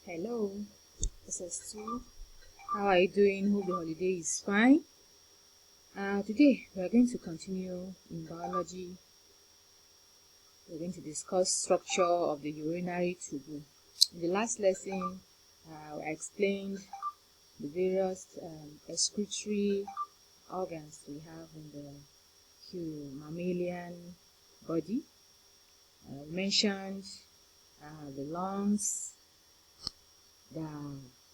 Hello, this is Stu. How are you doing? Hope the holiday is fine. Today we are going to continue in biology. We're going to discuss structure of the urinary tube. In the last lesson, I explained the various excretory organs we have in the mammalian body. We mentioned the lungs, the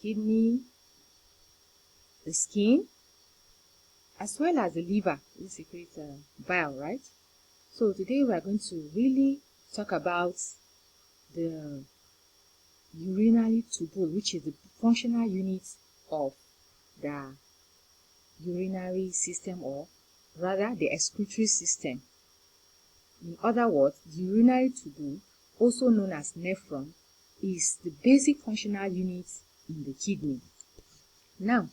kidney, the skin, as well as the liver, which secretes bile, right? So today we are going to really talk about the urinary tubule, which is the functional unit of the urinary system, or rather the excretory system. In other words, the urinary tubule, also known as nephron, is the basic functional unit in the kidney. Now,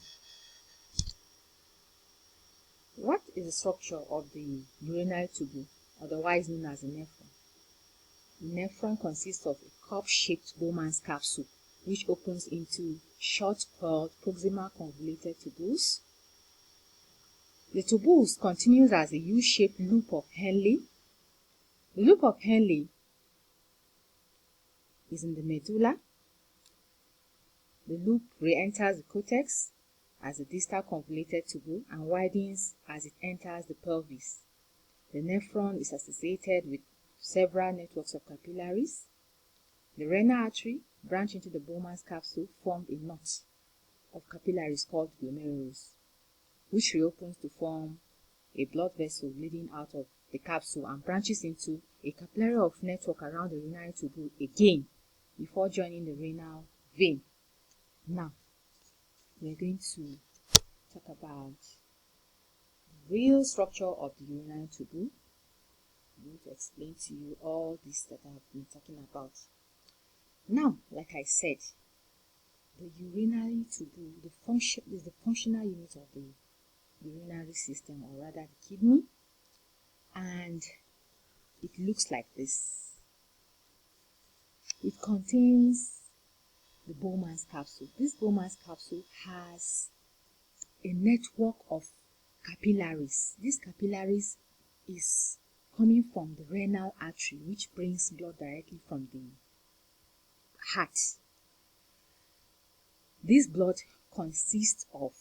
what is the structure of the urinary tubule, otherwise known as the nephron? The nephron consists of a cup-shaped Bowman's capsule, which opens into short-coiled proximal convoluted tubules. The tubules continues as a U-shaped loop of Henle. The loop of Henle is in the medulla. The loop re-enters the cortex as a distal convoluted tubule and widens as it enters the pelvis. The nephron is associated with several networks of capillaries. The renal artery branch into the Bowman's capsule formed a knot of capillaries called glomerulus, which reopens to form a blood vessel leading out of the capsule and branches into a capillary of network around the urinary tubule again before joining the renal vein. Now, we're going to talk about the real structure of the urinary tubule. I'm going to explain to you all this that I've been talking about. Now, like I said, the urinary tubule is the functional unit of the urinary system, or rather the kidney, and it looks like this. It contains the Bowman's capsule. This Bowman's capsule has a network of capillaries. These capillaries is coming from the renal artery, which brings blood directly from the heart. This blood consists of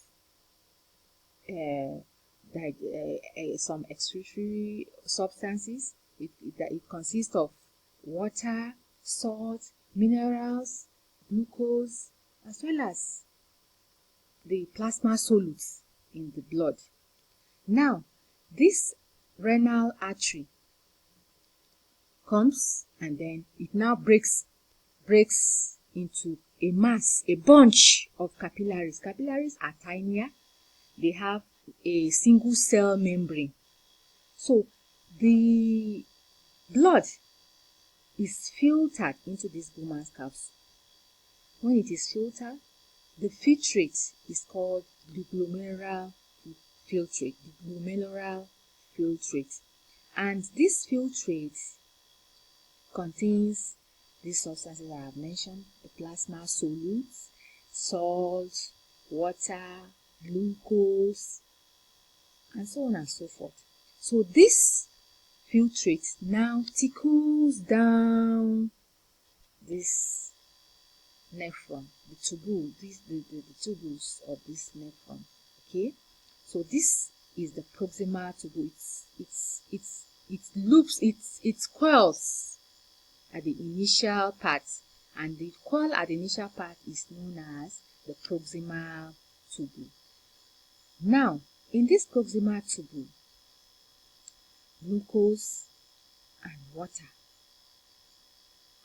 some excretory substances. It consists of water, salt, minerals, glucose, as well as the plasma solutes in the blood. Now, this renal artery comes and then it now breaks into a mass, a bunch of capillaries. Capillaries are tinier. They have a single cell membrane. So the blood is filtered into this Bowman's capsule. When it is filtered, the filtrate is called the glomerular filtrate. And this filtrate contains these substances I have mentioned: the plasma solutes, salt, water, glucose, and so on and so forth. So this filtrate now trickles down this nephron, the tubule, the tubules of this nephron. Okay, so this is the proximal tubule. It loops, it coils at the initial part, and the coil at the initial part is known as the proximal tubule. Now, in this proximal tubule, glucose and water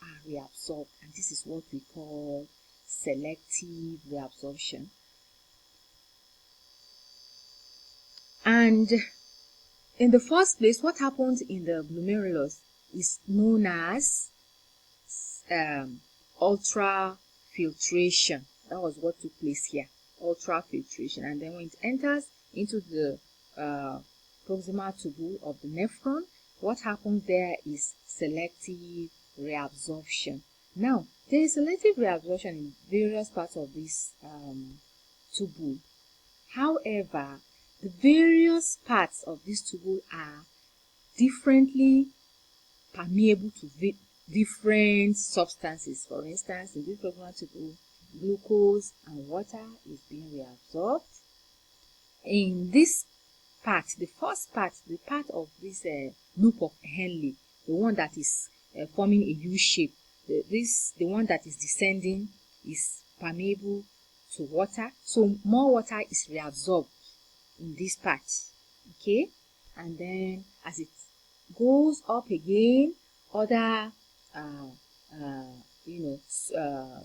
are reabsorbed, and this is what we call selective reabsorption. And in the first place, what happens in the glomerulus is known as ultrafiltration. That was what took place here, ultrafiltration. And then when it enters into the proximal tubule of the nephron, what happens there is selective reabsorption. Now, There is selective reabsorption in various parts of this tubule. However, the various parts of this tubule are differently permeable to different substances. For instance, in this proximal tubule, glucose and water is being reabsorbed. In this part, the first part, the part of this loop of Henle, the one that is forming a U shape, the one that is descending is permeable to water, so more water is reabsorbed in this part. Okay, and then as it goes up again, other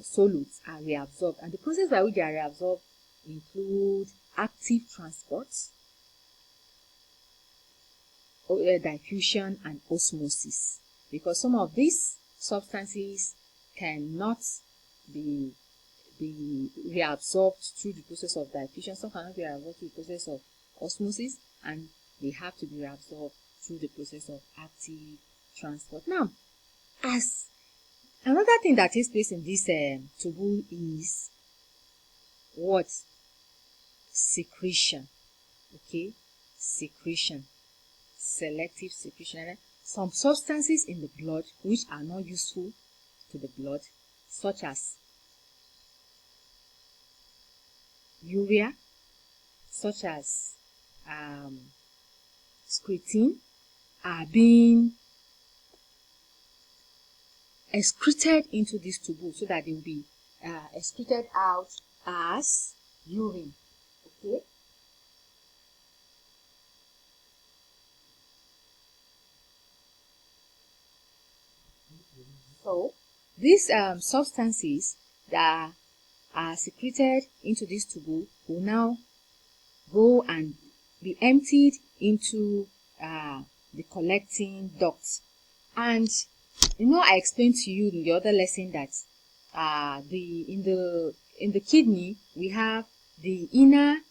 solutes are reabsorbed, and the process by which they are reabsorbed include active transport, diffusion, and osmosis, because some of these substances cannot be reabsorbed through the process of diffusion, some cannot be reabsorbed through the process of osmosis, and they have to be reabsorbed through the process of active transport. Now, as another thing that takes place in this tubule is what? Secretion. Okay, secretion, selective secretion. Some substances in the blood which are not useful to the blood, such as urea, such as creatine, are being excreted into this tubule so that they will be excreted out as urine. Okay. So these substances that are secreted into this tubule will now go and be emptied into the collecting ducts. And I explained to you in the other lesson that in the kidney we have the inner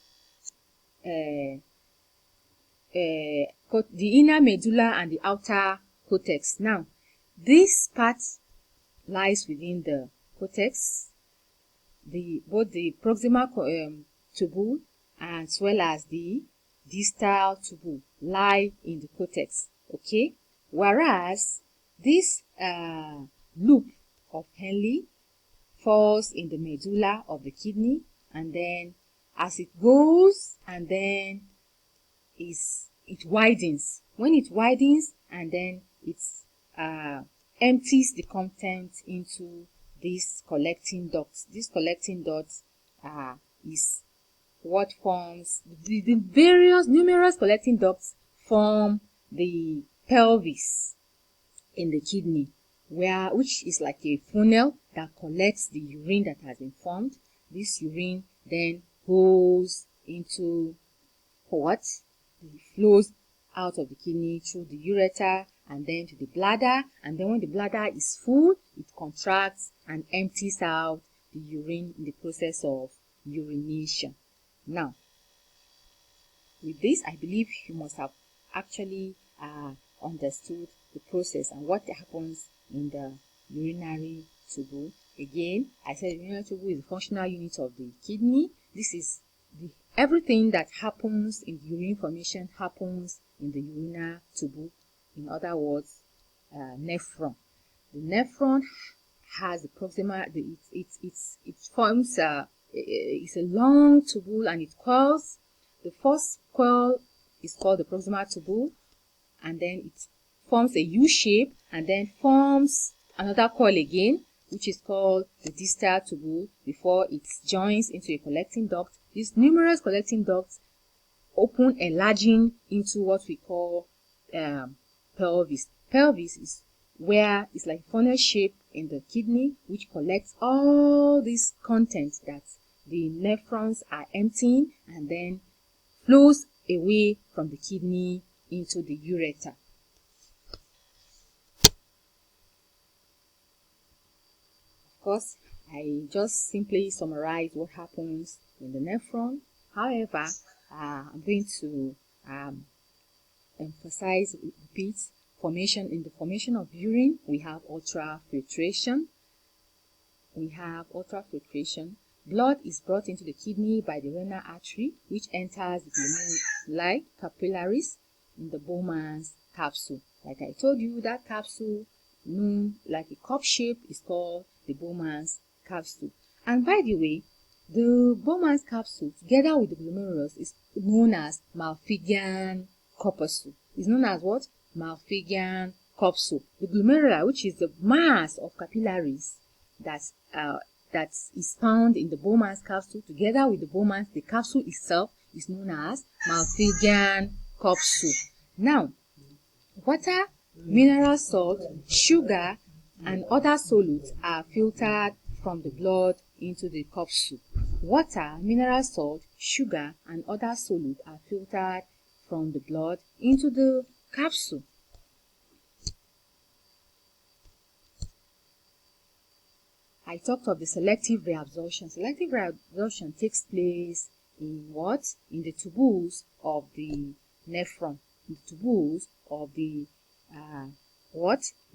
medulla and the outer cortex. Now, this part lies within the cortex. Both the proximal tubule as well as the distal tubule lie in the cortex. Okay, whereas this loop of Henle falls in the medulla of the kidney, and then as it goes and then it widens. When it widens and then it empties the contents into these collecting ducts. These collecting ducts is what forms the numerous collecting ducts form the pelvis in the kidney, which is like a funnel that collects the urine that has been formed. This urine then goes into what? It flows out of the kidney through the ureter and then to the bladder, and then when the bladder is full, it contracts and empties out the urine in the process of urination. Now, with this, I believe you must have actually understood the process and what happens in the urinary tubule. Again, I said the urinary tubule is the functional unit of the kidney. This is everything that happens in the urine formation happens in the urinary tubule. In other words, nephron. The nephron has the proximal. It forms it's a long tubule and it coils. The first coil is called the proximal tubule, and then it forms a U shape and then forms another coil again, which is called the distal tubule, before it joins into a collecting duct. These numerous collecting ducts open, enlarging into what we call pelvis. Pelvis is where it's like funnel shape in the kidney, which collects all these contents that the nephrons are emptying and then flows away from the kidney into the ureter. Of course, I just simply summarize what happens in the nephron. However, I'm going to emphasize, repeat, in the formation of urine, we have ultrafiltration. we have ultrafiltration. Blood is brought into the kidney by the renal artery, which enters the glomeruli capillaries in the Bowman's capsule. Like I told you, that capsule, known like a cup shape, is called the Bowman's capsule. And by the way, the Bowman's capsule, together with the glomerulus, is known as Malpighian corpuscle. It's known as what? Malpighian corpuscle. The glomeruli, which is the mass of capillaries that is found in the Bowman's capsule, together with the capsule itself, is known as Malpighian corpuscle. Now, water, mineral salt, sugar, and other solutes are filtered from the blood into the capsule. Water, mineral salt, sugar, and other solutes are filtered from the blood into the capsule. I talked of the selective reabsorption. Selective reabsorption takes place in what? In the tubules of the nephron. In the tubules of the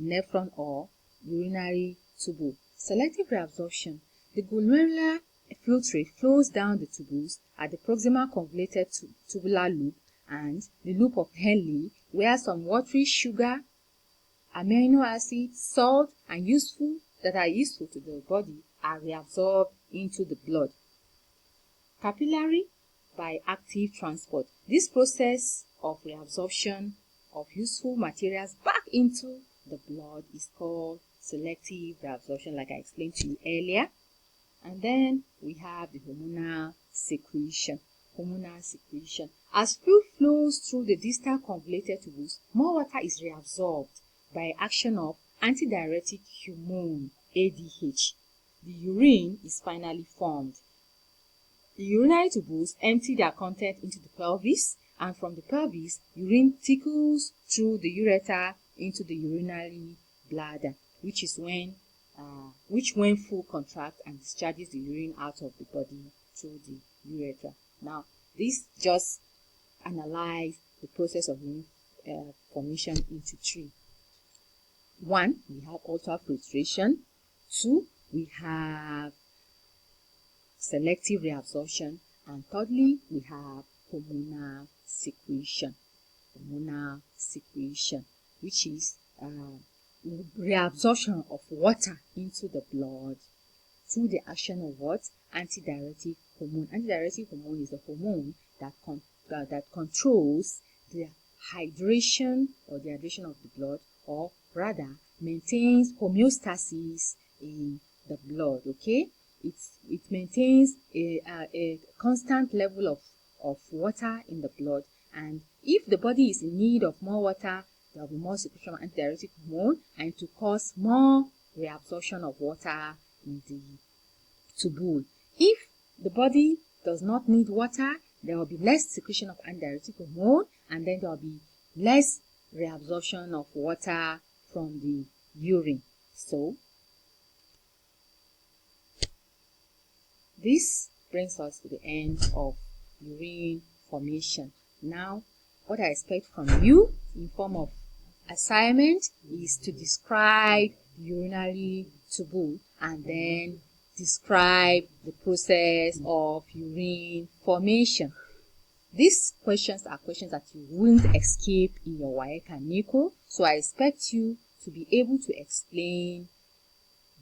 nephron or urinary tubule. Selective reabsorption. The glomerular filtrate flows down the tubules at the proximal convoluted tubular loop and the loop of Henle, where some watery sugar, amino acids, salt, and that are useful to the body are reabsorbed into the blood. Capillary by active transport. This process of reabsorption of useful materials back into the blood is called selective reabsorption, like I explained to you earlier. And then we have the hormonal secretion. Hormonal secretion. As fluid flows through the distal convoluted tubules, more water is reabsorbed by action of antidiuretic hormone, ADH. The urine is finally formed. The urinary tubules empty their content into the pelvis, and from the pelvis, urine trickles through the ureter into the urinary bladder, which when full contracts and discharges the urine out of the body through the ureter. Now, this just analyze the process of urine formation into three. 1, we have ultrafiltration. 2, we have selective reabsorption. And thirdly, we have hormonal secretion. Hormonal secretion, which is reabsorption of water into the blood through the action of what? Antidiuretic hormone. Antidiuretic hormone is a hormone that controls the hydration or dehydration of the blood, or rather maintains homeostasis in the blood. Okay, it maintains a constant level of water in the blood, and if the body is in need of more water, there will be more secretion of antidiuretic hormone, and to cause more reabsorption of water in the tubule. If the body does not need water, there will be less secretion of antidiuretic hormone, and then there will be less reabsorption of water from the urine. So, this brings us to the end of urine formation. Now, what I expect from you in form of assignment is to describe the urinary tubule and then describe the process of urine formation. These questions are questions that you won't escape in your WAEC and NICO, so I expect you to be able to explain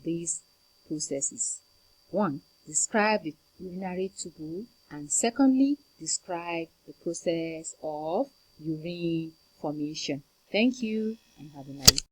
these processes. 1, describe the urinary tubule, and secondly, describe the process of urine formation. Thank you and have a nice day.